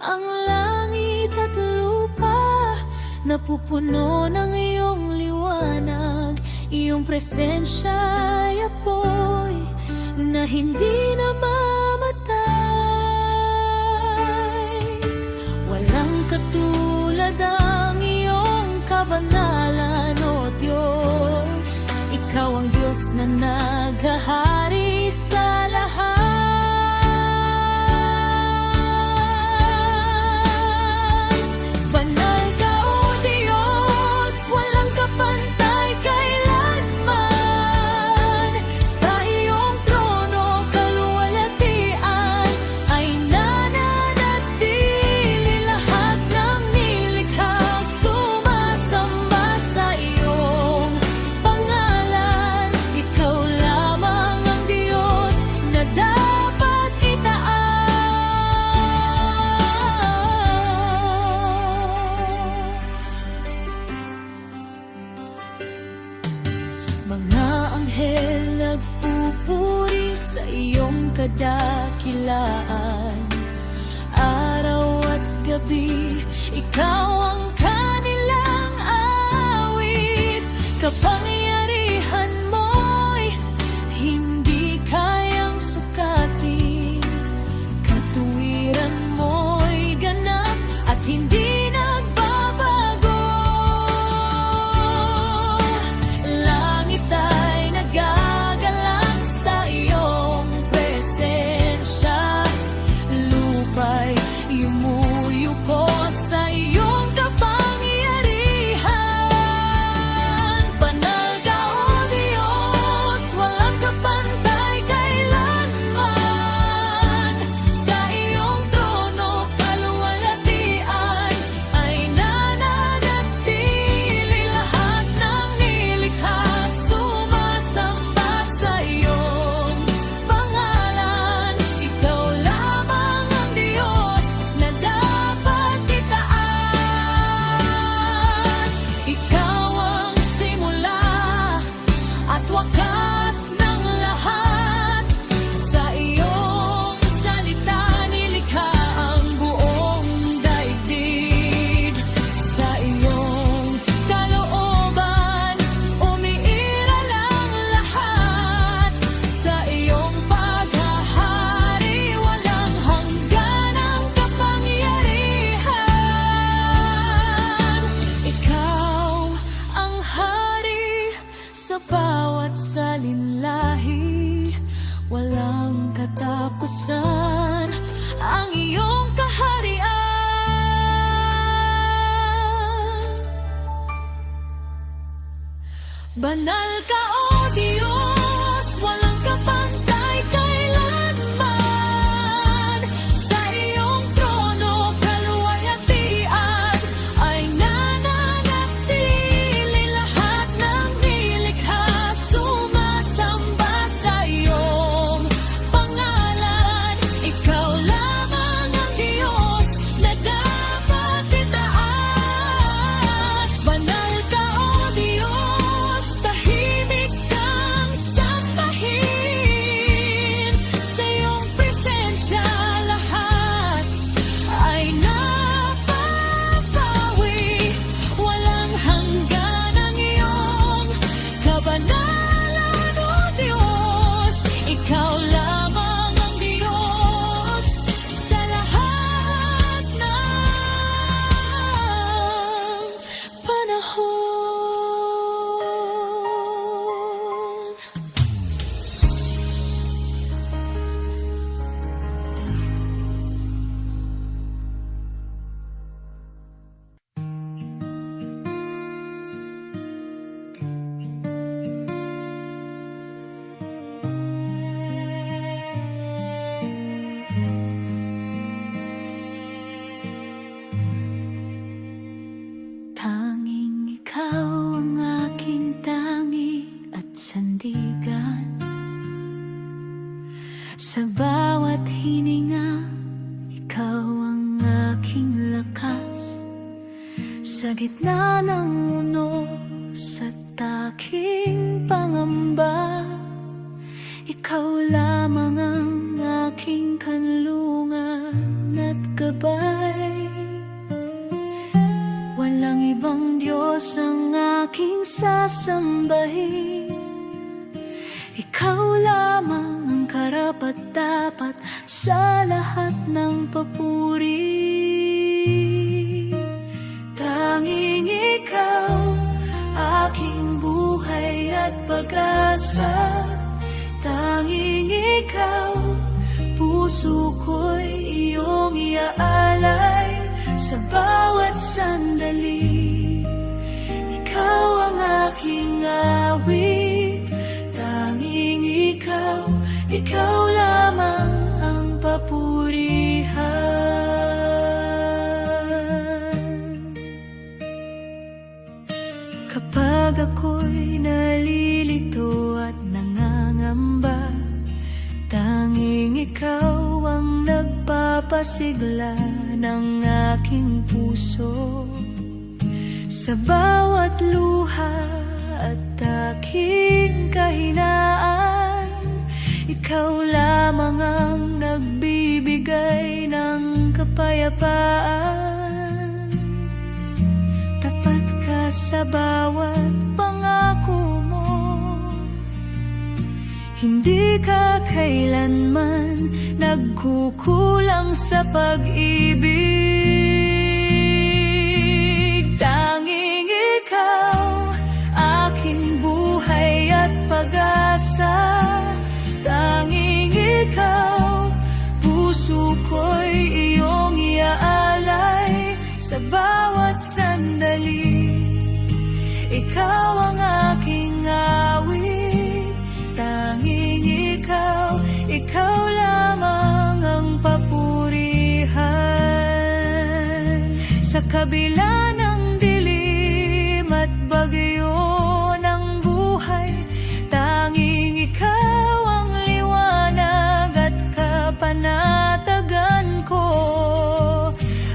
ang langit at lupa, napupuno ng iyong liwanag. Iyong presensya'y apoy na hindi na mamatay. Walang katulad ang iyong kabanalan, O Diyos. Ikaw ang Diyos na naghahari sa lahat. Banal ka, O Diyos, walang kapantay kailanman. Sa iyong trono kaluwalhatian ay nananatili. Lahat ng nilikha sumasamba sa iyong pangalan. Ikaw lamang ang Diyos na dapat itaas. Mga anghel nagpupuri sa iyong kadakilaan. Araw at gabi, ikaw ang kanilang awit. Kapangyarihan mo'y hindi kayang sukatin. Katuwiran mo'y ganap at hindi nagbabago. Langit ay nagagalang sa iyong presensya. Lupa'y yumuyuko sa iyong kapangyarihan. Banal ka, O Diyos, walang kapantay kailanman. Sa iyong trono kaluwalhatian ay nananatili. Lahat ng nilikha sumasamba sa iyong pangalan. Ikaw lamang ang Diyos na dapat itaas. Ikaw ang simula at wakas ng lahat. Sa iyong salita nilikha ang buong daigdig. Sa iyong kalooban umiiral ang lahat. Sa iyong paghahari walang hanggan ang kapangyarihan. Ikaw ang hari sa bawat salinlahi. Walang katapusan ang iyong kaharian. Banal ka, O Diyos, walang kapantay kailanman. Sa iyong trono kaluwalhatian ay nananatili. Lahat ng nilikha sumasamba sa iyong pangalan. Ikaw lamang ang Diyos na dapat itaas. Banal ka, O Diyos, tahimik kang sambahin. Sa iyong presensya lahat ay napapawi. Walang hanggan ang iyong kabanalan, O Diyos. Ikaw lamang ang Diyos sa lahat ng panahon. Tanging ikaw ang aking tangi at sandigan. Sa bawat hininga, ikaw ang aking lakas. Sa gitna ng unos at aking pangamba, ikaw lamang ang aking kanlungan at gabay. aking sasambahin. Ikaw lamang ang karapat-dapat sa lahat ng papuri. Tanging ikaw, aking buhay at pag-asa. Tanging ikaw, puso ko'y iyong iaalay sa bawat sandali. Ikaw ang aking awit. Tanging ikaw, ikaw lamang ang papurihan. Kapag ako'y nalilito at nangangamba, tanging ikaw ang nagpapasigla ng aking puso. Sa bawat luha at aking kahinaan, ikaw lamang ang nagbibigay ng kapayapaan. Tapat ka sa bawat pangako mo, hindi ka kailanman nagkukulang sa pag-ibig. Tanging ikaw, aking buhay at pag-asa. Tanging ikaw, puso ko'y iyong iaalay sa bawat sandali. Ikaw ang aking awit. Tanging ikaw, ikaw lamang ang papurihan. Sa kabila ng dilim at bagyo ng buhay, tanging ikaw ang liwanag at kapanatagan ko.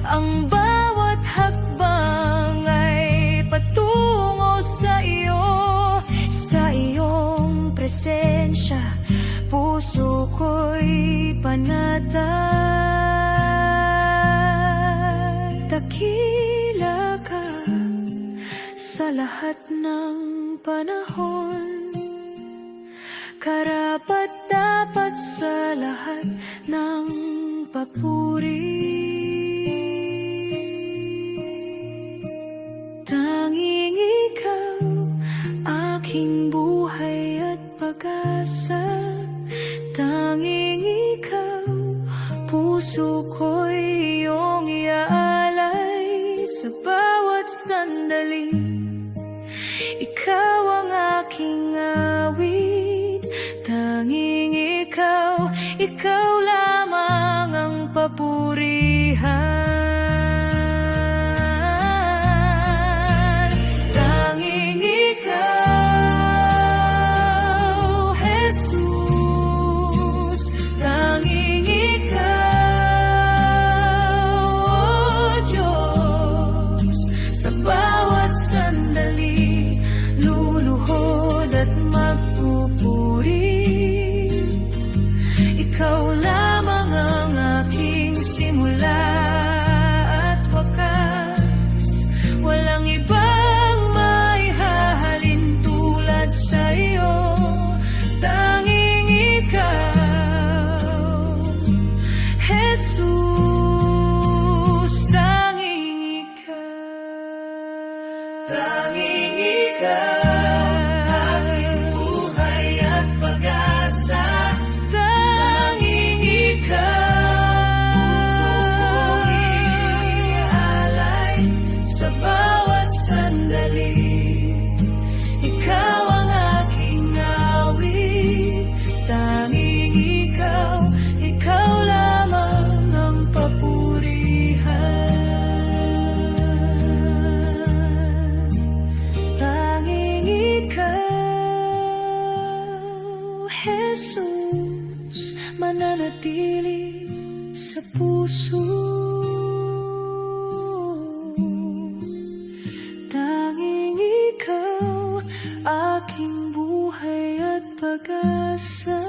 Ang bawat hakbang ay patungo sa iyo. Sa iyong presensya, puso ko'y panatag. Dakila ka sa lahat ng panahon, karapat-dapat sa lahat ng papuri. Tanging ikaw, aking buhay at pag-asa. Tanging ikaw, puso ko'y iyong iaalay sa bawat sandali. Ikaw ang aking awit. Tanging ikaw, ikaw lamang ang papurihan. Tanging ikaw, Jesus. Tanging ikaw, oh Diyos. Sa bawat sandali, luluhod at magpupuri. Ikaw lamang ang aking simula at wakas. Walang ibang maihahalin tulad sa iyo. Tanging ikaw, Jesus. Tanging ikaw. Tanging ikaw, aking buhay at pag-asa. Tanging ikaw, puso ko'y iaalay sa bawat sandali. Ikaw ang aking awit. Tanging ikaw, ikaw lamang ang papurihan. Tanging ikaw, Jesus, mananatili sa puso. Tanging ikaw, aking buhay at pag-asa.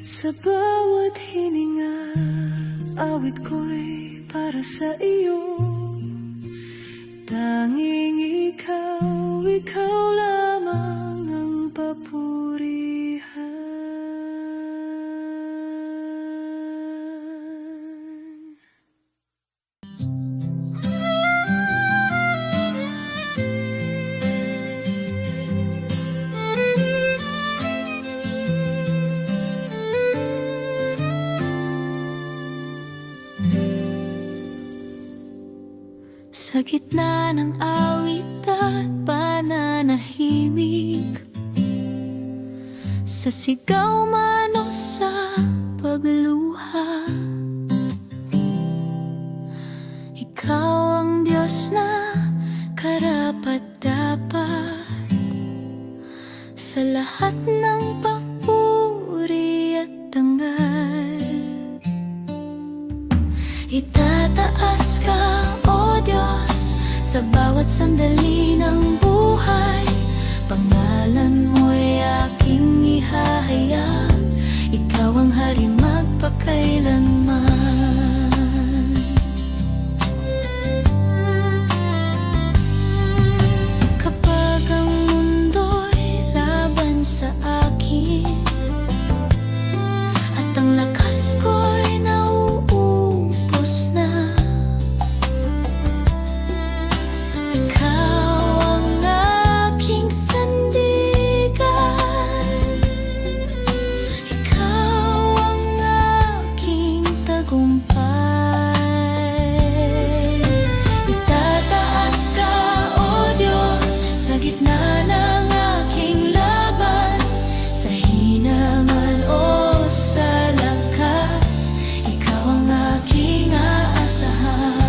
Sa bawat hininga, awit ko'y para sa iyo. Tanging ikaw, ikaw lamang ang papurihan. Sa gitna ng awit at pananahimik, sa sigaw man o sa pagluha, ikaw ang Diyos na karapat-dapat sa lahat ng papuri at dangal. Itataas ka, O Diyos, sa bawat sandali ng buhay. Pangalan mo'y aking ihahayag, ikaw ang hari magpakailanman. Kapag ang mundo'y laban sa akin at ang lakas ko'y nauubos na, ikaw ang aking sandigan, ikaw ang aking tagumpay. Itataas ka, O Diyos, sa gitna ng aking laban, sa hina man o sa lakas, ikaw ang aking aasahan.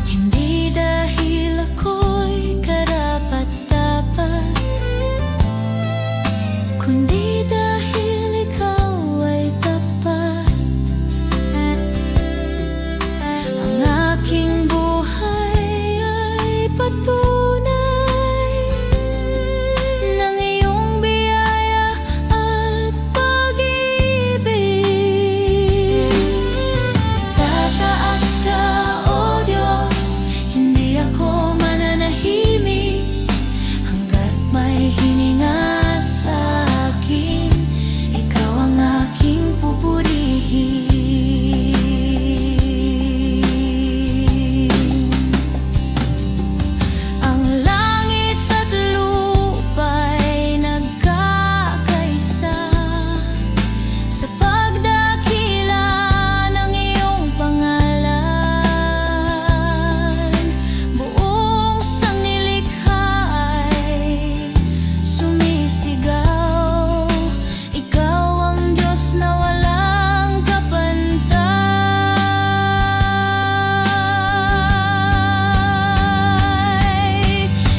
Hindi dahil ako'y karapat-dapat, kundi dahil ikaw ay tapat. Ang aking buhay ay patunay ng iyong biyaya at pag-ibig. Tataas ka, O Diyos, hindi ako mananahimik hanggat may hininga sa akin, ikaw ang aking pupurihin. Ang langit at lupa'y nagkakaisa sa pagdakila ng iyong pangalan. Buong sanglilikha ay sumisigaw, ikaw ang Diyos na walang kapantay.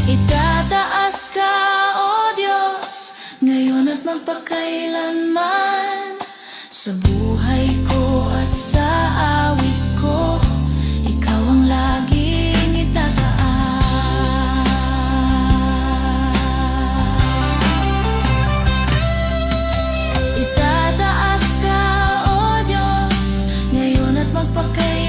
Itataas ka, O Diyos, ngayon at magpakailanman. Sa buhay ko at sa awit ko, ikaw ang laging itataas. Itataas ka, O Diyos, ngayon at magpakailanman.